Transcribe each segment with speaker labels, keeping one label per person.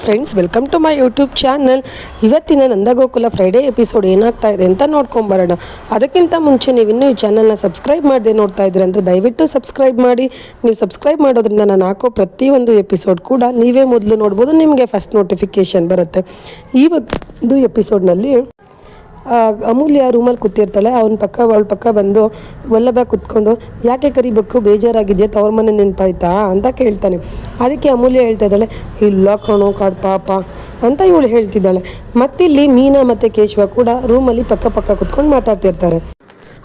Speaker 1: Friends, welcome to my YouTube channel. ಇವತ್ತಿನ Nandagokula Friday episode ಏನಾಗ್ತಾ ಇದೆ ಅಂತ ನೋಡ್ಕೊಂಬರೋಣ. ಅದಕ್ಕಿಂತ ಮುಂಚೆ ನೀವು ಇನ್ನೂ ಈ ಚಾನಲ್ನ ಸಬ್ಸ್ಕ್ರೈಬ್ ಮಾಡದೆ ನೋಡ್ತಾ ಇದ್ದೀರ ಅಂದರೆ ದಯವಿಟ್ಟು ಸಬ್ಸ್ಕ್ರೈಬ್ ಮಾಡಿ. ನೀವು ಸಬ್ಸ್ಕ್ರೈಬ್ ಮಾಡೋದ್ರಿಂದ ನಾನು ಹಾಕೋ ಪ್ರತಿಯೊಂದು ಎಪಿಸೋಡ್ ಕೂಡ ನೀವೇ ಮೊದಲು ನೋಡ್ಬೋದು, ನಿಮಗೆ ಫಸ್ಟ್ ನೋಟಿಫಿಕೇಷನ್ ಬರುತ್ತೆ. ಈ ಒಂದು ಎಪಿಸೋಡ್ನಲ್ಲಿ ಅಮೂಲ್ಯ ರೂಮಲ್ಲಿ ಕೂತಿರ್ತಾಳೆ. ಅವಳ ಪಕ್ಕ ಬಂದು ವಲ್ಲಭ ಕೂತ್ಕೊಂಡು, ಯಾಕೆ ಕರಿಬೇಕು, ಬೇಜಾರಾಗಿದೆಯಾ, ತವ್ರ ಮನೆ ನೆನಪಾಯ್ತಾ ಅಂತ ಕೇಳ್ತಾನೆ. ಅದಕ್ಕೆ ಅಮೂಲ್ಯ ಹೇಳ್ತಾ ಇದ್ದಾಳೆ, ಇಲ್ಲ ಕಣೋ ಕಾಡ್ ಪಾಪ ಅಂತ ಇವಳು ಹೇಳ್ತಿದ್ದಾಳೆ. ಮತ್ತಿಲ್ಲಿ ಮೀನಾ ಮತ್ತು ಕೇಶವ ಕೂಡ ರೂಮಲ್ಲಿ ಪಕ್ಕ ಕೂತ್ಕೊಂಡು ಮಾತಾಡ್ತಿರ್ತಾರೆ.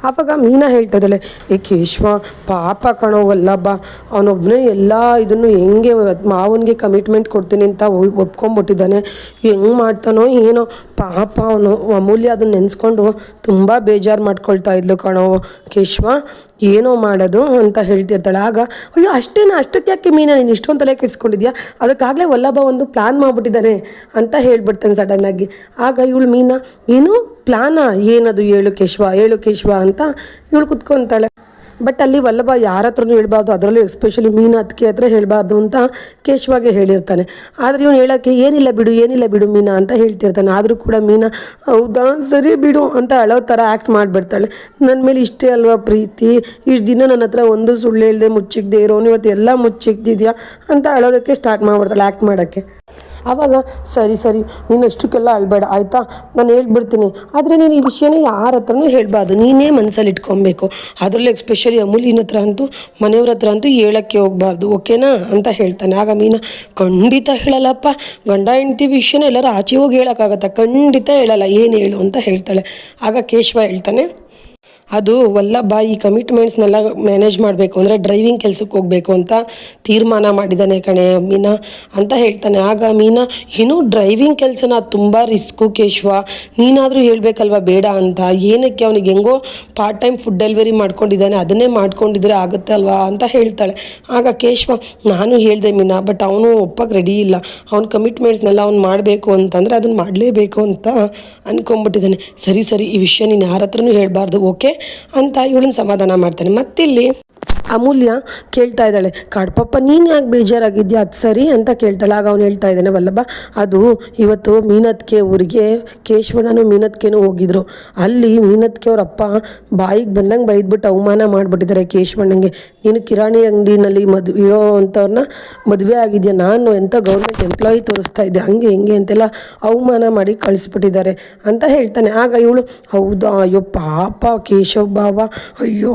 Speaker 1: ಆವಾಗ ಮೀನಾ ಹೇಳ್ತಾ ಇದ್ದಾಳೆ, ಏ ಕೇಶವ ಪಾಪ ಕಣೋ ವಲ್ಲಭ, ಅವನೊಬ್ಬನೇ ಎಲ್ಲ ಇದನ್ನು ಹೆಂಗೆ ಮಾವನಿಗೆ ಕಮಿಟ್ಮೆಂಟ್ ಕೊಡ್ತೀನಿ ಅಂತ ಒಪ್ಕೊಂಡ್ಬಿಟ್ಟಿದ್ದಾನೆ. ಹೆಂಗೆ ಮಾಡ್ತಾನೋ ಏನೋ ಪಾಪ. ಅವನು ಅಮೂಲ್ಯ ಅದನ್ನು ನೆನೆಸ್ಕೊಂಡು ತುಂಬ ಬೇಜಾರು ಮಾಡ್ಕೊಳ್ತಾ ಇದ್ಲು ಕಣೋ ಕೇಶವ, ಏನೋ ಮಾಡೋದು ಅಂತ ಹೇಳ್ತಿರ್ತಾಳೆ. ಆಗ ಅಯ್ಯೋ ಅಷ್ಟಕ್ಕೆ ಯಾಕೆ ಮೀನಾ ನೀನು ಇಷ್ಟೊಂದು ತಲೆ ಕೆಡಿಸ್ಕೊಂಡಿದ್ಯಾ, ಅದಕ್ಕಾಗಲೇ ವಲ್ಲಭ ಒಂದು ಪ್ಲ್ಯಾನ್ ಮಾಡಿಬಿಟ್ಟಿದ್ದಾನೆ ಅಂತ ಹೇಳ್ಬಿಡ್ತಾನೆ ಸಡನ್ನಾಗಿ. ಆಗ ಇವಳು ಮೀನಾ, ಏನು ಪ್ಲ್ಯಾನಾ, ಏನದು ಹೇಳು ಕೇಶವ ಅಂತ ಇವಳು ಕುತ್ಕೊತಾಳೆ. ಬಟ್ ಅಲ್ಲಿ ವಲ್ಲಭ ಯಾರ ಹತ್ರನೂ ಹೇಳ್ಬಾರ್ದು, ಅದರಲ್ಲೂ ಎಸ್ಪೆಷಲಿ ಮೀನಾ ಅದಕ್ಕೆ ಹತ್ರ ಹೇಳಬಾರ್ದು ಅಂತ ಕೇಶವಾಗೆ ಹೇಳಿರ್ತಾನೆ. ಆದರೆ ಇವನು ಹೇಳೋಕ್ಕೆ ಏನಿಲ್ಲ ಬಿಡು ಮೀನಾ ಅಂತ ಹೇಳ್ತಿರ್ತಾನೆ. ಆದರೂ ಕೂಡ ಮೀನಾ ಹೌದಾ ಸರಿ ಬಿಡು ಅಂತ ಅಳೋ ಥರ ಆ್ಯಕ್ಟ್ ಮಾಡಿಬಿಡ್ತಾಳೆ. ನನ್ನ ಮೇಲೆ ಇಷ್ಟೇ ಅಲ್ವಾ ಪ್ರೀತಿ, ಇಷ್ಟು ದಿನ ನನ್ನ ಹತ್ರ ಒಂದು ಸುಳ್ಳು ಹೇಳ್ದೆ ಮುಚ್ಚಿಕ್ದೆ ಇರೋನು ಇವತ್ತು ಎಲ್ಲ ಮುಚ್ಚಿಕ್ತಿದ್ಯಾ ಅಂತ ಅಳೋದಕ್ಕೆ ಸ್ಟಾರ್ಟ್ ಮಾಡಿಬಿಡ್ತಾಳೆ ಆ್ಯಕ್ಟ್ ಮಾಡೋಕ್ಕೆ. ಆವಾಗ ಸರಿ ನೀನು ಅಷ್ಟಕ್ಕೆಲ್ಲ ಅಳ್ಬೇಡ ಆಯಿತಾ, ನಾನು ಹೇಳ್ಬಿಡ್ತೀನಿ, ಆದರೆ ನೀನು ಈ ವಿಷಯನ ಯಾರ ಹತ್ರನೂ ಹೇಳಬಾರ್ದು, ನೀನೇ ಮನಸ್ಸಲ್ಲಿ ಇಟ್ಕೊಬೇಕು. ಅದರಲ್ಲೂ ಎಸ್ಪೆಷಲಿ ಅಮೂಲ್ಯನ ಹತ್ರ ಅಂತೂ ಮನೆಯವ್ರ ಹತ್ರ ಅಂತೂ ಹೇಳೋಕ್ಕೆ ಹೋಗಬಾರ್ದು, ಓಕೆನಾ ಅಂತ ಹೇಳ್ತಾನೆ. ಆಗ ಮೀನಾ, ಖಂಡಿತ ಹೇಳಲ್ಲಪ್ಪ, ಗಂಡ ಹೆಂಡತಿ ವಿಷಯನ ಎಲ್ಲರೂ ಆಚೆ ಹೋಗಿ ಹೇಳೋಕ್ಕಾಗತ್ತಾ, ಖಂಡಿತ ಹೇಳಲ್ಲ, ಏನು ಹೇಳು ಅಂತ ಹೇಳ್ತಾಳೆ. ಆಗ ಕೇಶವ ಹೇಳ್ತಾನೆ, ಅದು ವಲ್ಲಭ ಈ ಕಮಿಟ್ಮೆಂಟ್ಸ್ನೆಲ್ಲ ಮ್ಯಾನೇಜ್ ಮಾಡಬೇಕು ಅಂದರೆ ಡ್ರೈವಿಂಗ್ ಕೆಲಸಕ್ಕೆ ಹೋಗಬೇಕು ಅಂತ ತೀರ್ಮಾನ ಮಾಡಿದ್ದಾನೆ ಕಣೆ ಮೀನಾ ಅಂತ ಹೇಳ್ತಾನೆ. ಆಗ ಮೀನಾ, ಏನು ಡ್ರೈವಿಂಗ್ ಕೆಲಸನ ತುಂಬ ರಿಸ್ಕು ಕೇಶವ, ನೀನಾದರೂ ಹೇಳಬೇಕಲ್ವ ಬೇಡ ಅಂತ, ಏನಕ್ಕೆ ಅವನಿಗೆ ಹೆಂಗೋ ಪಾರ್ಟ್ ಟೈಮ್ ಫುಡ್ ಡೆಲಿವರಿ ಮಾಡ್ಕೊಂಡಿದ್ದಾನೆ, ಅದನ್ನೇ ಮಾಡ್ಕೊಂಡಿದ್ರೆ ಆಗುತ್ತೆ ಅಲ್ವಾ ಅಂತ ಹೇಳ್ತಾಳೆ. ಆಗ ಕೇಶವ, ನಾನು ಹೇಳಿದೆ ಮೀನಾ, ಬಟ್ ಅವನು ಒಪ್ಪಕ್ಕೆ ರೆಡಿ ಇಲ್ಲ, ಅವ್ನ ಕಮಿಟ್ಮೆಂಟ್ಸ್ನೆಲ್ಲ ಅವ್ನು ಮಾಡಬೇಕು ಅಂತಂದರೆ ಅದನ್ನು ಮಾಡಲೇಬೇಕು ಅಂತ ಅಂದ್ಕೊಂಡ್ಬಿಟ್ಟಿದ್ದಾನೆ. ಸರಿ ಈ ವಿಷಯ ನೀನು ಯಾರ ಹತ್ರನೂ ಹೇಳಬಾರ್ದು, ಓಕೆ ಅಂತ ಇವಳನ್ನ ಸಮಾಧಾನ ಮಾಡ್ತಾನೆ. ಮತ್ತಿಲ್ಲಿ ಅಮೂಲ್ಯ ಕೇಳ್ತಾ ಇದ್ದಾಳೆ, ಕಾಡ್ಪಪ್ಪ ನೀನು ಯಾಕೆ ಬೇಜಾರಾಗಿದ್ಯಾ, ಅದು ಸರಿ ಅಂತ ಕೇಳ್ತಾಳೆ. ಆಗ ಅವ್ನು ಹೇಳ್ತಾ ಇದ್ದಾನೆ, ವಲ್ಲಭ ಅದು ಇವತ್ತು ಮೀನತ್ಕೆ ಊರಿಗೆ ಕೇಶವನೂ ಮೀನತ್ಕೆನೂ ಹೋಗಿದ್ರು. ಅಲ್ಲಿ ಮೀನತ್ಕೆ ಅವರಪ್ಪ ಬಾಯಿಗೆ ಬಂದಂಗೆ ಬೈದ್ಬಿಟ್ಟು ಅವಮಾನ ಮಾಡಿಬಿಟ್ಟಿದ್ದಾರೆ ಕೇಶವಣ್ಣಂಗೆ. ನೀನು ಕಿರಾಣಿ ಅಂಗಡಿನಲ್ಲಿ ಇರೋ ಅಂಥವ್ರನ್ನ ಮದುವೆ ಆಗಿದೆಯಾ, ನಾನು ಎಂಥ ಗೌರ್ಮೆಂಟ್ ಎಂಪ್ಲಾಯಿ ತೋರಿಸ್ತಾ ಇದ್ದೆ, ಹಂಗೆ ಹಿಂಗೆ ಅಂತೆಲ್ಲ ಅವಮಾನ ಮಾಡಿ ಕಳಿಸ್ಬಿಟ್ಟಿದ್ದಾರೆ ಅಂತ ಹೇಳ್ತಾನೆ. ಆಗ ಇವಳು, ಹೌದಾ, ಅಯ್ಯೋ ಪಾಪ ಕೇಶವ ಭಾವ, ಅಯ್ಯೋ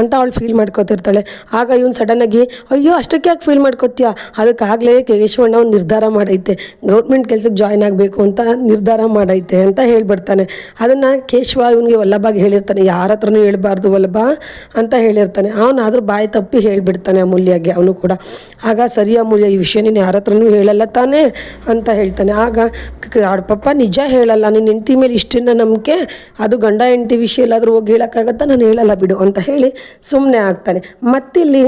Speaker 1: ಅಂತ ಅವಳು ಫೀಲ್ ಮಾಡ್ಕೋತಿರ್ತಾಳೆ. ಆಗ ಇವನು ಸಡನ್ನಾಗಿ, ಅಯ್ಯೋ ಅಷ್ಟಕ್ಕೆ ಯಾಕೆ ಫೀಲ್ ಮಾಡ್ಕೋತೀಯ, ಅದಕ್ಕಾಗಲೇ ಕೇಶವಣ್ಣ ಒಂದು ನಿರ್ಧಾರ ಮಾಡೈತೆ, ಗೌರ್ಮೆಂಟ್ ಕೆಲಸಕ್ಕೆ ಜಾಯ್ನ್ ಆಗಬೇಕು ಅಂತ ನಿರ್ಧಾರ ಮಾಡೈತೆ ಅಂತ ಹೇಳ್ಬಿಡ್ತಾನೆ. ಅದನ್ನು ಕೇಶವ ಇವನಿಗೆ ವಲ್ಲಭಾಗಿ ಹೇಳಿರ್ತಾನೆ, ಯಾರ ಹತ್ರನೂ ಹೇಳ್ಬಾರ್ದು ವಲ್ಲಭ ಅಂತ ಹೇಳಿರ್ತಾನೆ. ಅವನಾದರೂ ಬಾಯಿ ತಪ್ಪಿ ಹೇಳಿಬಿಡ್ತಾನೆ ಅಮೂಲ್ಯಗೆ ಅವನು ಕೂಡ. ಆಗ ಸರಿ ಅಮೂಲ್ಯ, ಈ ವಿಷಯ ನೀನು ಯಾರ ಹತ್ರನೂ ಹೇಳಲ್ಲ ತಾನೇ ಅಂತ ಹೇಳ್ತಾನೆ. ಆಗ ಪಪ್ಪ ನಿಜ ಹೇಳಲ್ಲ, ನಿನ್ನ ಹೆಂಡತಿ ಮೇಲೆ ಇಷ್ಟನ್ನ ನಂಬಿಕೆ, ಅದು ಗಂಡ ಹೆಂಡತಿ ವಿಷಯ ಎಲ್ಲಾದರೂ ಹೋಗಿ ಹೇಳೋಕ್ಕಾಗತ್ತಾ, ನಾನು ಹೇಳಲ್ಲ ಬಿಡು ಅಂತ ಹೇಳಿ ಸುಮ್ಮನೆ ಆಗ್ತಾನೆ. ಮತ್ತಿಲ್ಲಿ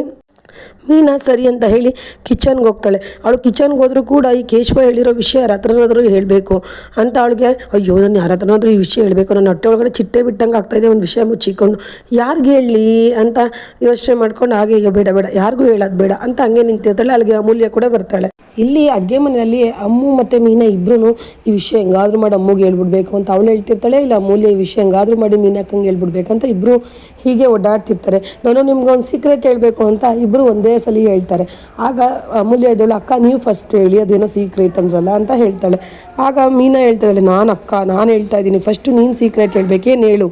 Speaker 1: ಮೀನಾ ಸರಿ ಅಂತ ಹೇಳಿ ಕಿಚನ್ಗೆ ಹೋಗ್ತಾಳೆ. ಅವಳು ಕಿಚನ್ಗೆ ಹೋದರೂ ಕೂಡ ಈ ಕೇಶವ ಹೇಳಿರೋ ವಿಷಯ ಯಾರ ಹತ್ರನಾದ್ರೂ ಹೇಳಬೇಕು ಅಂತ ಅವಳಿಗೆ, ಅಯ್ಯೋ ನಾನು ಯಾರ ಹತ್ರನಾದ್ರೂ ಈ ವಿಷಯ ಹೇಳಬೇಕು, ನನ್ನ ಹೊಟ್ಟೆ ಒಳಗಡೆ ಚಿಟ್ಟೆ ಬಿಟ್ಟಂಗೆ ಆಗ್ತಾಯಿದೆ, ಒಂದು ವಿಷಯ ಮುಚ್ಚಿಕೊಂಡು ಯಾರಿಗೆ ಹೇಳಲಿ ಅಂತ ಯೋಚನೆ ಮಾಡ್ಕೊಂಡು, ಹಾಗೆ ಅಯ್ಯೋ ಬೇಡ ಯಾರಿಗೂ ಹೇಳೋದು ಬೇಡ ಅಂತ ಹಂಗೆ ನಿಂತಿರ್ತಾಳೆ. ಅಲ್ಲಿಗೆ ಅಮೂಲ್ಯ ಕೂಡ ಬರ್ತಾಳೆ. ಇಲ್ಲಿ ಅಡುಗೆ ಮನೆಯಲ್ಲಿ ಅಮ್ಮು ಮತ್ತು ಮೀನಾ ಇಬ್ಬರೂ ಈ ವಿಷಯ ಹೆಂಗಾದ್ರೂ ಮಾಡಿ ಅಮ್ಮಗೆ ಹೇಳ್ಬಿಡ್ಬೇಕು ಅಂತ ಅವಳು ಹೇಳ್ತಿರ್ತಾಳೆ. ಇಲ್ಲ ಅಮೂಲ್ಯ ಈ ವಿಷಯ ಹೆಂಗಾದ್ರೂ ಮಾಡಿ ಮೀನಾಕ್ಕಂಗೆ ಹೇಳ್ಬಿಡ್ಬೇಕಂತ ಇಬ್ಬರು ಹೀಗೆ ಓಡಾಡ್ತಿರ್ತಾರೆ. ನಾನು ನಿಮ್ಗೆ ಒಂದು ಸೀಕ್ರೆಟ್ ಹೇಳಬೇಕು ಅಂತ ಇಬ್ಬರು ಒಂದೇ ಸಲ ಹೇಳ್ತಾರೆ. ಆಗ ಅಮೂಲ್ಯ ಇದ್ದಳು, ಅಕ್ಕ ನೀವು ಫಸ್ಟ್ ಹೇಳಿ, ಅದೇನೋ ಸೀಕ್ರೆಟ್ ಅಂದ್ರಲ್ಲ ಅಂತ ಹೇಳ್ತಾಳೆ. ಆಗ ಮೀನಾ ಹೇಳ್ತಾಳೆ, ನಾನು ಹೇಳ್ತಾ ಇದ್ದೀನಿ, ಫಸ್ಟು ನೀನು ಸೀಕ್ರೆಟ್ ಹೇಳ್ಬೇಕೇನು ಹೇಳು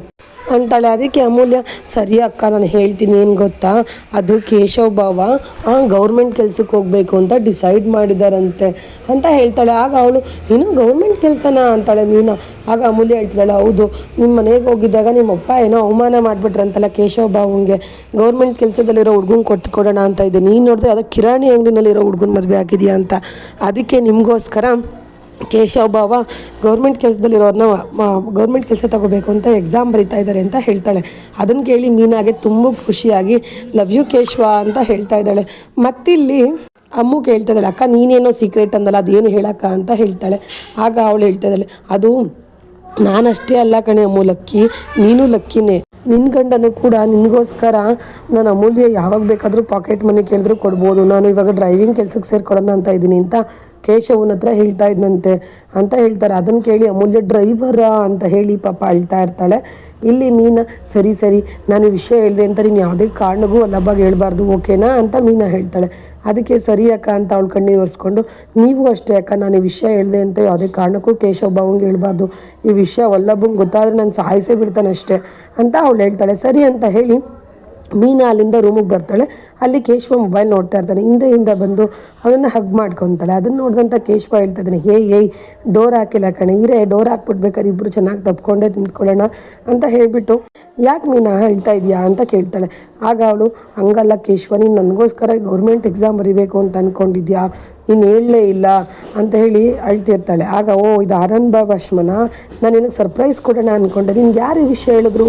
Speaker 1: ಅಂತಾಳೆ. ಅದಕ್ಕೆ ಅಮೂಲ್ಯ, ಸರಿ ಅಕ್ಕ ನಾನು ಹೇಳ್ತೀನಿ, ಏನು ಗೊತ್ತಾ, ಅದು ಕೇಶವ ಭಾವ ಗೌರ್ಮೆಂಟ್ ಕೆಲಸಕ್ಕೆ ಹೋಗಬೇಕು ಅಂತ ಡಿಸೈಡ್ ಮಾಡಿದಾರಂತೆ ಅಂತ ಹೇಳ್ತಾಳೆ. ಆಗ ಅವಳು, ಏನು ಗೌರ್ಮೆಂಟ್ ಕೆಲಸನ ಅಂತಾಳೆ ಮೀನಾ. ಆಗ ಅಮೂಲ್ಯ ಹೇಳ್ತಿದ್ದಾಳೆ, ಹೌದು, ನಿಮ್ಮ ಮನೆಗೆ ಹೋಗಿದ್ದಾಗ ನಿಮ್ಮಪ್ಪ ಏನೋ ಅವಮಾನ ಮಾಡಿಬಿಟ್ರಂತಲ್ಲ ಕೇಶವ ಭಾವಂಗೆ, ಗೌರ್ಮೆಂಟ್ ಕೆಲಸದಲ್ಲಿರೋ ಹುಡುಗನ ಕೊಡೋಣ ಅಂತ ಇದೆ, ನೀನು ನೋಡಿದ್ರೆ ಅದಕ್ಕೆ ಕಿರಾಣಿ ಅಂಗಡಿನಲ್ಲಿರೋ ಹುಡುಗನ ಮದುವೆ ಆಗಿದೆಯಾ ಅಂತ, ಅದಕ್ಕೆ ನಿಮಗೋಸ್ಕರ ಕೇಶವ ಭಾವ ಗೌರ್ಮೆಂಟ್ ಕೆಲಸದಲ್ಲಿರೋರನ್ನ ಗೌರ್ಮೆಂಟ್ ಕೆಲಸ ತಗೋಬೇಕು ಅಂತ ಎಕ್ಸಾಮ್ ಬರೀತಾ ಇದ್ದಾರೆ ಅಂತ ಹೇಳ್ತಾಳೆ. ಅದನ್ನು ಕೇಳಿ ಮೀನಾಗೆ ತುಂಬ ಖುಷಿಯಾಗಿ ಲವ್ ಯು ಕೇಶವ ಅಂತ ಹೇಳ್ತಾ ಇದ್ದಾಳೆ. ಮತ್ತಿಲ್ಲಿ ಅಮ್ಮು ಕೇಳ್ತಾ ಇದ್ದಾಳೆ, ಅಕ್ಕ ನೀನೇನೋ ಸೀಕ್ರೆಟ್ ಅಂದಲ್ಲ ಅದೇನು ಹೇಳಕ್ಕ ಅಂತ ಹೇಳ್ತಾಳೆ. ಆಗ ಅವಳು ಹೇಳ್ತಾ ಇದ್ದಾಳೆ, ಅದು ನಾನಷ್ಟೇ ಅಲ್ಲ ಕಣೆ ಅಮ್ಮು ಲಕ್ಕಿ, ನೀನು ಲಕ್ಕಿನೇ, ನಿನ್ನ ಗಂಡನೂ ಕೂಡ ನಿನಗೋಸ್ಕರ ನಾನು ಅಮೂಲ್ಯ ಯಾವಾಗ ಬೇಕಾದರೂ ಪಾಕೆಟ್ ಮನಿ ಕೇಳಿದ್ರು ಕೊಡ್ಬೋದು, ನಾನು ಇವಾಗ ಡ್ರೈವಿಂಗ್ ಕೆಲಸಕ್ಕೆ ಸೇರ್ಕೊಳ್ಳೋಣ ಅಂತ ಇದ್ದೀನಿ ಅಂತ ಕೇಶವನ ಹತ್ರ ಹೇಳ್ತಾ ಇದ್ನಂತೆ ಅಂತ ಹೇಳ್ತಾರೆ. ಅದನ್ನು ಕೇಳಿ ಅಮೂಲ್ಯ ಡ್ರೈವರಾ ಅಂತ ಹೇಳಿ ಪಾಪ ಅಳ್ತಾ ಇರ್ತಾಳೆ. ಇಲ್ಲಿ ಮೀನಾ ಸರಿ ಸರಿ ನಾನು ಈ ವಿಷಯ ಹೇಳಿದೆ ಅಂತ ನೀನು ಯಾವುದೇ ಕಾರಣಕ್ಕೂ ವಲ್ಲಭಗೆ ಹೇಳ್ಬಾರ್ದು ಓಕೆನಾ ಅಂತ ಮೀನಾ ಹೇಳ್ತಾಳೆ. ಅದಕ್ಕೆ ಸರಿ ಅಕ್ಕ ಅಂತ ಅವಳು ಕಣ್ಣೀರು ಒರೆಸ್ಕೊಂಡು, ನೀವು ಅಷ್ಟೇ ಅಕ್ಕ, ನಾನು ಈ ವಿಷಯ ಹೇಳಿದೆ ಅಂತ ಯಾವುದೇ ಕಾರಣಕ್ಕೂ ಕೇಶವ ಬಾವಂಗೆ ಹೇಳ್ಬಾರ್ದು, ಈ ವಿಷಯ ವಲ್ಲಭಂಗೆ ಗೊತ್ತಾದರೆ ನಾನು ಸಾಯಿಸೇ ಬಿಡ್ತಾನೆ ಅಷ್ಟೇ ಅಂತ ಅವಳು ಹೇಳ್ತಾಳೆ. ಸರಿ ಅಂತ ಹೇಳಿ ಮೀನಾ ಅಲ್ಲಿಂದ ರೂಮಿಗೆ ಬರ್ತಾಳೆ. ಅಲ್ಲಿ ಕೇಶವ ಮೊಬೈಲ್ ನೋಡ್ತಾ ಇರ್ತಾನೆ. ಹಿಂದೆ ಬಂದು ಅವನನ್ನು ಹಗ್ ಮಾಡ್ಕೊತಾಳೆ. ಅದನ್ನು ನೋಡಿದಂಥ ಕೇಶವ ಹೇಳ್ತಾ ಇದ್ದಾನೆ, ಏಯ್ ಡೋರ್ ಹಾಕಿಲ್ಲ ಕಣೆ, ಡೋರ್ ಹಾಕ್ಬಿಡ್ಬೇಕಾದ್ರೆ ಇಬ್ಬರು ಚೆನ್ನಾಗಿ ತಪ್ಕೊಂಡೇ ನಿಂತ್ಕೊಳ್ಳೋಣ ಅಂತ ಹೇಳಿಬಿಟ್ಟು, ಯಾಕೆ ಮೀನಾ ಹೇಳ್ತಾ ಇದೆಯಾ ಅಂತ ಕೇಳ್ತಾಳೆ. ಆಗ ಅವಳು, ಹಂಗಲ್ಲ ಕೇಶವ, ನೀನು ನನಗೋಸ್ಕರ ಗೌರ್ಮೆಂಟ್ ಎಕ್ಸಾಮ್ ಬರೀಬೇಕು ಅಂತ ಅಂದ್ಕೊಂಡಿದ್ಯಾ, ನೀನು ಹೇಳಲೇ ಇಲ್ಲ ಅಂತ ಹೇಳಿ ಅಳ್ತಿರ್ತಾಳೆ. ಆಗ ಇದು ಆನಂದ್ ಭಾಷ್ಮನ, ನಾನು ನಿನಗೆ ಸರ್ಪ್ರೈಸ್ ಕೊಡೋಣ ಅಂದ್ಕೊಂಡೆ, ನಿನ್ಗೆ ಯಾರು ಈ ವಿಷಯ ಹೇಳಿದ್ರು?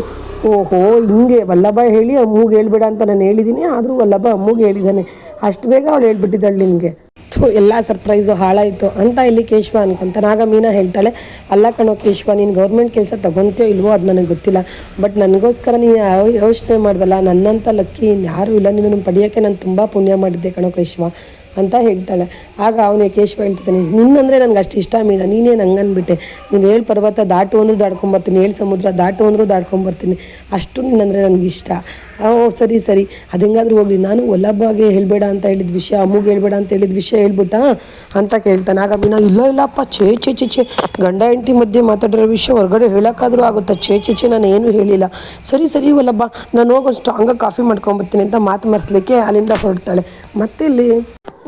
Speaker 1: ಓಹೋ ಹಿಂಗೆ ವಲ್ಲಭ ಹೇಳಿ ಅಮ್ಮಗೆ ಹೇಳ್ಬೇಡ ಅಂತ ನಾನು ಹೇಳಿದ್ದೀನಿ, ಆದರೂ ವಲ್ಲಭ ಅಮ್ಮಗೆ ಹೇಳಿದ್ದಾನೆ, ಅಷ್ಟು ಬೇಗ ಅವಳು ಹೇಳ್ಬಿಟ್ಟಿದ್ದಾಳೆ ನಿನಗೆ, ಎಲ್ಲ ಸರ್ಪ್ರೈಸು ಹಾಳಾಯಿತು ಅಂತ ಇಲ್ಲಿ ಕೇಶವ ಅನ್ಕೊಂತಾನೆ. ಆಗ ಮೀನಾ ಹೇಳ್ತಾಳೆ, ಅಲ್ಲ ಕಣೋ ಕೇಶವ, ನೀನು ಗೌರ್ಮೆಂಟ್ ಕೆಲಸ ತೊಗೊತೀಯೋ ಇಲ್ವೋ ಅದು ನನಗೆ ಗೊತ್ತಿಲ್ಲ, ಬಟ್ ನನಗೋಸ್ಕರ ನೀನು ಯೋಚನೆ ಮಾಡ್ದಲ್ಲ, ನನ್ನಂಥ ಲಕ್ಕಿ ಯಾರೂ ಇಲ್ಲ, ನೀನು ಪಡೆಯೋಕ್ಕೆ ನಾನು ತುಂಬ ಪುಣ್ಯ ಮಾಡಿದ್ದೆ ಕಣೋ ಕೇಶವ ಅಂತ ಹೇಳ್ತಾಳೆ. ಆಗ ಅವನೇ ಕೇಶವ ಹೇಳ್ತಿದ್ದಾನೆ, ನಿನ್ನಂದರೆ ನನಗೆ ಅಷ್ಟು ಇಷ್ಟ ಮೀನಾ, ನೀನೇನು ಹಂಗನ್ಬಿಟ್ಟೆ, ನೀನು 7 ಪರ್ವತ ದಾಟು ಅಂದರೂ ದಾಟ್ಕೊಂಬರ್ತೀನಿ, 7 ಸಮುದ್ರ ದಾಟು ಅಂದರೂ ದಾಟ್ಕೊಂಬರ್ತೀನಿ, ಅಷ್ಟು ನಿನ್ನಂದರೆ ನನಗಿಷ್ಟ. ಸರಿ ಅದು ಹೆಂಗಾದ್ರೂ ಹೋಗಲಿ, ನಾನು ವಲ್ಲಭಗೆ ಹೇಳಬೇಡ ಅಂತ ಹೇಳಿದ ವಿಷಯ, ಅಮ್ಮಗೆ ಹೇಳ್ಬೇಡ ಅಂತ ಹೇಳಿದ ವಿಷಯ ಹೇಳ್ಬಿಟ್ಟ ಅಂತ ಕೇಳ್ತಾನೆ. ಆಗ ಮೀನಾ, ಇಲ್ಲಪ್ಪ ಚೇ ಗಂಡ ಹೆಂಡತಿ ಮಧ್ಯೆ ಮಾತಾಡಿರೋ ವಿಷಯ ಹೊರಗಡೆ ಹೇಳೋಕ್ಕಾದ್ರೂ ಆಗುತ್ತಾ, ಚೇ ನಾನು ಏನೂ ಹೇಳಿಲ್ಲ, ಸರಿ ವಲ್ಲಭ, ನಾನು ಹೋಗಿ ಸ್ಟ್ರಾಂಗಾಗಿ ಕಾಫಿ ಮಾಡ್ಕೊಂಬರ್ತೀನಿ ಅಂತ ಮಾತು ಮರೆಸ್ಲಿಕ್ಕೆ ಅಲ್ಲಿಂದ ಹೊರಡ್ತಾಳೆ. ಮತ್ತಿಲ್ಲಿ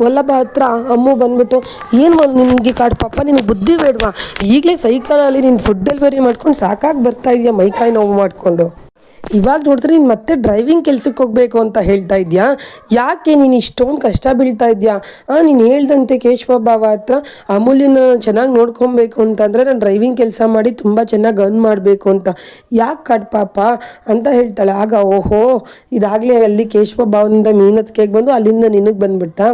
Speaker 1: ವಲ್ಲಭ ಹತ್ರ ಅಮ್ಮು ಬಂದ್ಬಿಟ್ಟು, ಏನು ನಿನಗೆ ಕಾಡು ಪಾಪ, ನಿನಗೆ ಬುದ್ಧಿ ಬೇಡವಾ, ಈಗಲೇ ಸೈಕಲಲ್ಲಿ ನೀನು ಫುಡ್ ಡೆಲಿವರಿ ಮಾಡ್ಕೊಂಡು ಸಾಕಾಗಿ ಬರ್ತಾ ಇದೆಯಾ ಮೈಕಾಯಿ ನೋವು ಮಾಡಿಕೊಂಡು, ಇವಾಗ ನೋಡಿದ್ರೆ ನೀನು ಮತ್ತೆ ಡ್ರೈವಿಂಗ್ ಕೆಲ್ಸಕ್ಕೆ ಹೋಗಬೇಕು ಅಂತ ಹೇಳ್ತಾ ಇದೆಯಾ, ಯಾಕೆ ನೀನು ಇಷ್ಟೊಂದು ಕಷ್ಟ ಬೀಳ್ತಾ ಇದೆಯಾ? ನೀನು ಹೇಳ್ದಂತೆ ಕೇಶವ ಬಾವ ಹತ್ರ ಅಮೂಲ್ಯನ ಚೆನ್ನಾಗಿ ನೋಡ್ಕೊಬೇಕು ಅಂತಂದರೆ ನಾನು ಡ್ರೈವಿಂಗ್ ಕೆಲಸ ಮಾಡಿ ತುಂಬ ಚೆನ್ನಾಗಿ ಅರ್ನ್ ಮಾಡಬೇಕು ಅಂತ, ಯಾಕೆ ಕಾಡು ಪಾಪ ಅಂತ ಹೇಳ್ತಾಳೆ. ಆಗ ಓಹೋ ಇದಾಗಲೇ ಅಲ್ಲಿ ಕೇಶವ ಬಾವನಿಂದ ಮೀನತ್ಕೆಗೆ ಬಂದು ಅಲ್ಲಿಂದ ನಿನಗೆ ಬಂದುಬಿಡ್ತಾ,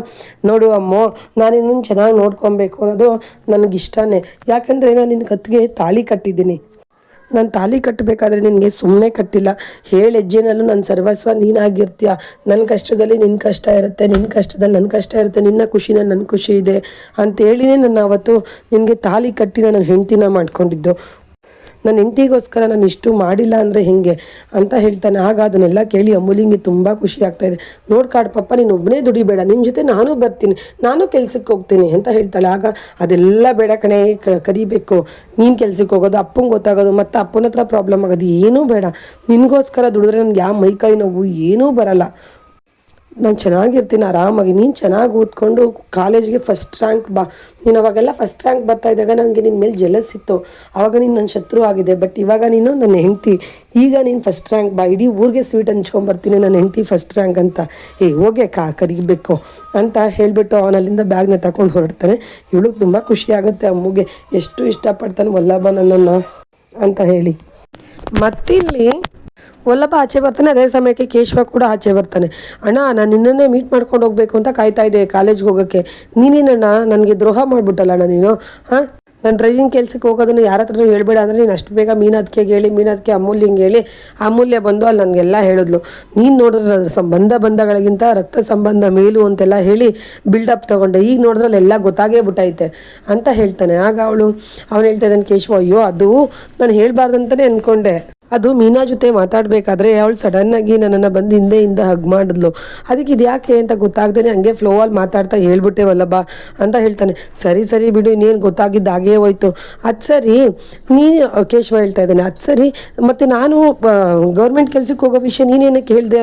Speaker 1: ನೋಡು ಅಮ್ಮೋ, ನಾನು ಇನ್ನೊಂದು ಚೆನ್ನಾಗಿ ನೋಡ್ಕೊಬೇಕು ಅನ್ನೋದು ನನಗಿಷ್ಟನೇ, ಯಾಕಂದರೆ ನಾನು ನಿನ್ನ ಕತ್ತಿಗೆ ತಾಳಿ ಕಟ್ಟಿದ್ದೀನಿ, ನಾನು ತಾಳಿ ಕಟ್ಟಬೇಕಾದ್ರೆ ನಿನಗೆ ಸುಮ್ಮನೆ ಕಟ್ಟಿಲ್ಲ, 7 ಹೆಜ್ಜೆನಲ್ಲೂ ನನ್ನ ಸರ್ವಸ್ವ ನೀನಾಗಿರ್ತೀಯ, ನನ್ನ ಕಷ್ಟದಲ್ಲಿ ನಿನ್ನ ಕಷ್ಟ ಇರುತ್ತೆ, ನಿನ್ನ ಕಷ್ಟದಲ್ಲಿ ನನ್ನ ಕಷ್ಟ ಇರುತ್ತೆ, ನಿನ್ನ ಖುಷಿನಲ್ಲಿ ನನ್ನ ಖುಷಿ ಇದೆ ಅಂತೇಳಿನೇ ನಾನು ಅವತ್ತು ನಿನಗೆ ತಾಳಿ ಕಟ್ಟಿ ನನ್ನ ಹೆಂಡ್ತಿನ ಮಾಡ್ಕೊಂಡಿದ್ದು, ನನ್ನ ಹೆಂಡತಿಗೋಸ್ಕರ ನಾನು ಇಷ್ಟು ಮಾಡಿಲ್ಲ ಅಂದರೆ ಹೇಗೆ ಅಂತ ಹೇಳ್ತಾನೆ. ಆಗ ಅದನ್ನೆಲ್ಲ ಕೇಳಿ ಅಮೂಲ್ಯಂಗೆ ತುಂಬ ಖುಷಿ ಆಗ್ತಾಯಿದೆ. ನೋಡಿ ಕಾಡು ಪಾಪ, ನೀನು ಒಬ್ಬನೇ ದುಡಿಬೇಡ, ನಿನ್ನ ಜೊತೆ ನಾನು ಬರ್ತೀನಿ, ನಾನು ಕೆಲ್ಸಕ್ಕೆ ಹೋಗ್ತೀನಿ ಅಂತ ಹೇಳ್ತಾಳೆ. ಆಗ ಅದೆಲ್ಲ ಬೇಡ ಕಣೆ, ಕರಿಬೇಕು, ನೀನು ಕೆಲ್ಸಕ್ಕೆ ಹೋಗೋದು, ಅಪ್ಪಂಗೆ ಗೊತ್ತಾಗೋದು, ಮತ್ತು ಅಪ್ಪನ ಹತ್ರ ಪ್ರಾಬ್ಲಮ್ ಆಗೋದು ಏನೂ ಬೇಡ, ನಿನಗೋಸ್ಕರ ದುಡಿದ್ರೆ ನನಗೆ ಯಾವ ಮೈಕೈ ನೋವು ಏನೂ ಬರಲ್ಲ, ನಾನು ಚೆನ್ನಾಗಿರ್ತೀನಿ ಆರಾಮಾಗಿ, ನೀನು ಚೆನ್ನಾಗಿ ಓದ್ಕೊಂಡು ಕಾಲೇಜ್ಗೆ ಫಸ್ಟ್ ರ್ಯಾಂಕ್ ಬಾ, ನೀನು ಅವಾಗೆಲ್ಲ ಫಸ್ಟ್ ರ್ಯಾಂಕ್ ಬರ್ತಾ ಇದ್ದಾಗ ನನಗೆ ನಿನ್ನ ಮೇಲೆ ಜೆಲಸ್ ಇತ್ತು, ಆವಾಗ ನೀನು ನನ್ನ ಶತ್ರು ಆಗಿದೆ, ಬಟ್ ಇವಾಗ ನೀನು ನನ್ನ ಹೆಂಡ್ತಿ, ಈಗ ನೀನು ಫಸ್ಟ್ ರ್ಯಾಂಕ್ ಬಾ, ಇಡೀ ಊರಿಗೆ ಸ್ವೀಟ್ ಹಂಚ್ಕೊಂಬರ್ತೀನಿ ನನ್ನ ಹೆಂಡ್ತಿ ಫಸ್ಟ್ ರ್ಯಾಂಕ್ ಅಂತ, ಹೋಗೆ ಕರಿಬೇಕು ಅಂತ ಹೇಳಿಬಿಟ್ಟು ಅವನಲ್ಲಿಂದ ಬ್ಯಾಗ್ನ ತಗೊಂಡು ಹೊರಡ್ತಾನೆ. ಇವಳಿಗೆ ತುಂಬ ಖುಷಿ ಆಗುತ್ತೆ, ಅಮ್ಮಗೆ ಎಷ್ಟು ಇಷ್ಟಪಡ್ತಾನೆ ವಲ್ಲಭ ನನ್ನನ್ನು ಅಂತ ಹೇಳಿ. ಮತ್ತಿಲ್ಲಿ ವಲ್ಲಭ ಆಚೆ ಬರ್ತಾನೆ, ಅದೇ ಸಮಯಕ್ಕೆ ಕೇಶವ ಕೂಡ ಆಚೆ ಬರ್ತಾನೆ. ಅಣ್ಣ, ನಾನು ನಿನ್ನನ್ನೇ ಮೀಟ್ ಮಾಡ್ಕೊಂಡು ಹೋಗ್ಬೇಕು ಅಂತ ಕಾಯ್ತಾ ಇದ್ದೆ ಕಾಲೇಜ್ಗೆ ಹೋಗೋಕ್ಕೆ, ನೀನೇನಣ್ಣ ನನಗೆ ದ್ರೋಹ ಮಾಡಿಬಿಟ್ಟಲ್ಲ ಅಣ್ಣ ನೀನು, ನಾನು ಡ್ರೈವಿಂಗ್ ಕೆಲಸಕ್ಕೆ ಹೋಗೋದನ್ನು ಯಾರ ಹತ್ರನೂ ಹೇಳ್ಬೇಡ ಅಂದರೆ ನೀನು ಅಷ್ಟು ಬೇಗ ಮೀನಾದ್ಕೆಗೆ ಹೇಳಿ, ಮೀನಾದ್ಕೆ ಅಮೂಲ್ಯಂಗೆ ಹೇಳಿ, ಅಮೂಲ್ಯ ಬಂದು ಅಲ್ಲಿ ನನಗೆಲ್ಲ ಹೇಳಿದ್ಲು, ನೀನು ನೋಡಿದ್ರೆ ಬಂಧಗಳಿಗಿಂತ ರಕ್ತ ಸಂಬಂಧ ಮೇಲು ಅಂತೆಲ್ಲ ಹೇಳಿ ಬಿಲ್ಡಪ್ ತೊಗೊಂಡೆ, ಈಗ ನೋಡಿದ್ರಲ್ಲಿ ಎಲ್ಲ ಗೊತ್ತಾಗೇ ಬಿಟ್ಟೈತೆ ಅಂತ ಹೇಳ್ತಾನೆ. ಆಗ ಅವನು ಹೇಳ್ತಾ ಇದ್ದಾನೆ ಕೇಶವ, ಅಯ್ಯೋ ಅದು ನಾನು ಹೇಳ್ಬಾರ್ದಂತಲೇ ಅಂದ್ಕೊಂಡೆ, ಅದು ಮೀನಾ ಜೊತೆ ಮಾತಾಡಬೇಕಾದ್ರೆ ಅವಳು ಸಡನ್ನಾಗಿ ನನ್ನನ್ನು ಬಂದು ಹಿಂದೆಯಿಂದ ಹಗ್ ಮಾಡಿದ್ಲು, ಅದಕ್ಕೆ ಇದು ಯಾಕೆ ಅಂತ ಗೊತ್ತಾಗ್ದೇ ಹಂಗೆ ಫ್ಲೋವಲ್ಲಿ ಮಾತಾಡ್ತಾ ಹೇಳ್ಬಿಟ್ಟೆ ವಲ್ಲಭ ಅಂತ ಹೇಳ್ತಾನೆ. ಸರಿ ಬಿಡು, ಇನ್ನೇನು ಗೊತ್ತಾಗಿದ್ದು ಹಾಗೇ ಹೋಯ್ತು, ಅದು ಸರಿ ನೀನು, ಕೇಶವ ಹೇಳ್ತಾ ಇದ್ದಾನೆ, ಅದು ಸರಿ ಮತ್ತು ನಾನು ಗೌರ್ಮೆಂಟ್ ಕೆಲ್ಸಕ್ಕೆ ಹೋಗೋ ವಿಷಯ ನೀನೇನಕ್ಕೆ ಹೇಳಿದೆ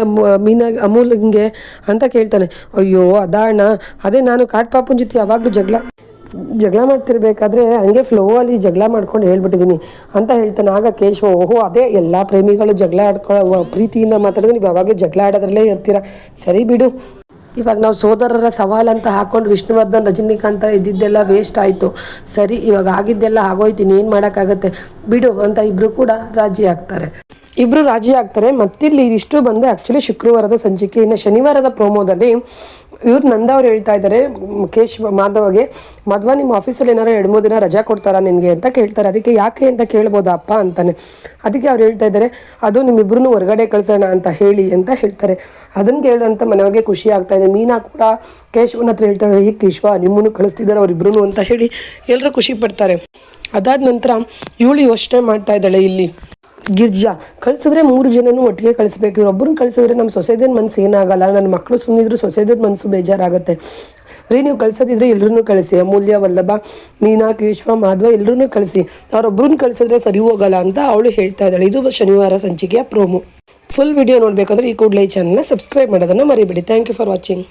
Speaker 1: ಅಮೂಲ್ಯಂಗೆ ಅಂತ ಕೇಳ್ತಾನೆ. ಅಯ್ಯೋ ಅದಾಣ, ಅದೇ ನಾನು ಕಾಡು ಪಾಪನ ಜೊತೆ ಯಾವಾಗಲೂ ಜಗಳ ಮಾಡ್ತಿರ್ಬೇಕಾದ್ರೆ ಹಂಗೆ ಫ್ಲೋವಲ್ಲಿ ಜಗಳ ಮಾಡ್ಕೊಂಡು ಹೇಳ್ಬಿಟ್ಟಿದ್ದೀನಿ ಅಂತ ಹೇಳ್ತಾನೆ. ಆಗ ಕೇಶವ, ಓಹೋ ಅದೇ ಎಲ್ಲ ಪ್ರೇಮಿಗಳು ಜಗಳ ಪ್ರೀತಿಯಿಂದ ಮಾತಾಡಿದ್ರೆ ನೀವು ಯಾವಾಗಲೂ ಜಗಳ ಆಡೋದ್ರಲ್ಲೇ ಇರ್ತೀರ, ಸರಿ ಬಿಡು, ಇವಾಗ ನಾವು ಸೋದರರ ಸವಾಲಂತ ಹಾಕ್ಕೊಂಡು ವಿಷ್ಣುವರ್ಧನ್ ರಜನಿಕಾಂತ ಇದ್ದಿದ್ದೆಲ್ಲ ವೇಸ್ಟ್ ಆಯಿತು, ಸರಿ ಇವಾಗ ಆಗಿದ್ದೆಲ್ಲ ಆಗೋಯ್ತೀನಿ, ಏನು ಮಾಡೋಕ್ಕಾಗತ್ತೆ ಬಿಡು ಅಂತ ಇಬ್ಬರು ಕೂಡ ರಾಜಿ ಆಗ್ತಾರೆ. ಇಬ್ಬರು ರಾಜಿ ಆಗ್ತಾರೆ. ಮತ್ತಿಲ್ಲಿ ಇದಿಷ್ಟು ಬಂದು ಆ್ಯಕ್ಚುಲಿ ಶುಕ್ರವಾರದ ಸಂಚಿಕೆ. ಇನ್ನು ಶನಿವಾರದ ಪ್ರೋಮೋದಲ್ಲಿ ಇವ್ರು ನಂದ ಅವ್ರು ಹೇಳ್ತಾ ಇದ್ದಾರೆ ಮಾಧವಗೆ, ಮಾಧವ ನಿಮ್ಮ ಆಫೀಸಲ್ಲಿ ಏನಾರು 2-3 ದಿನ ರಜಾ ಕೊಡ್ತಾರಾ ನಿನಗೆ ಅಂತ ಕೇಳ್ತಾರೆ. ಅದಕ್ಕೆ ಯಾಕೆ ಅಂತ ಕೇಳ್ಬೋದಾ ಅಪ್ಪ ಅಂತಾನೆ. ಅದಕ್ಕೆ ಅವ್ರು ಹೇಳ್ತಾ ಇದ್ದಾರೆ, ಅದು ನಿಮ್ಮಿಬ್ರು ಹೊರಗಡೆ ಕಳ್ಸೋಣ ಅಂತ ಹೇಳಿ ಅಂತ ಹೇಳ್ತಾರೆ. ಅದನ್ನು ಕೇಳಿದಂಥ ಮನೆಯವ್ರಿಗೆ ಖುಷಿ ಆಗ್ತಾ ಇದೆ. ಮೀನಾ ಕೂಡ ಕೇಶವನ ಹತ್ರ ಹೇಳ್ತಾಳೆ, ಈ ಕೇಶವ ನಿಮ್ಮನ್ನು ಕಳಿಸ್ತಿದ್ದಾರೆ ಅವರಿಬ್ರು ಅಂತ ಹೇಳಿ ಎಲ್ಲರೂ ಖುಷಿ ಪಡ್ತಾರೆ. ಅದಾದ ನಂತರ ಇವಳು ಯೋಚನೆ ಮಾಡ್ತಾ ಇದ್ದಾಳೆ, ಇಲ್ಲಿ ಗಿರ್ಜಾ ಕಳಿಸಿದ್ರೆ 3 ಜನನೂ ಒಟ್ಟಿಗೆ ಕಳಿಸ್ಬೇಕು. ಇವರೊಬ್ಬರನ್ನ ಕಳಿಸಿದ್ರೆ ನಮ್ಮ ಸೊಸೈಟಿದ ಮನಸ್ಸು ಏನಾಗಲ್ಲ, ನನ್ನ ಮಕ್ಕಳು ಸುಮ್ಮನಿದ್ರು ಸೊಸೈಟಿದ ಮನಸ್ಸು ಬೇಜಾರಾಗುತ್ತೆ ನೀವು ಕಳಿಸೋದಿದ್ರೆ ಎಲ್ಲರೂ ಕಳಿಸಿ, ಅಮೂಲ್ಯ, ವಲ್ಲಭ, ಮೀನಾ, ಕೇಶವ, ಮಾಧವ ಎಲ್ಲರೂ ಕಳಿಸಿ, ಅವರೊಬ್ಬರನ್ನ ಕಳಿಸಿದ್ರೆ ಸರಿ ಹೋಗಲ್ಲ ಅಂತ ಅವಳು ಹೇಳ್ತಾ ಇದ್ದಾಳೆ. ಇದು ಶನಿವಾರ ಸಂಚಿಕೆಯ ಪ್ರೋಮೋ. ಫುಲ್ ವಿಡಿಯೋ ನೋಡಬೇಕಂದ್ರೆ ಈ ಕೂಡಲೇ ಈ ಚಾನಲ್ನ ಸಬ್ಸ್ಕ್ರೈಬ್ ಮಾಡೋದನ್ನು ಮರಿಬೇಡಿ. Thank you for watching.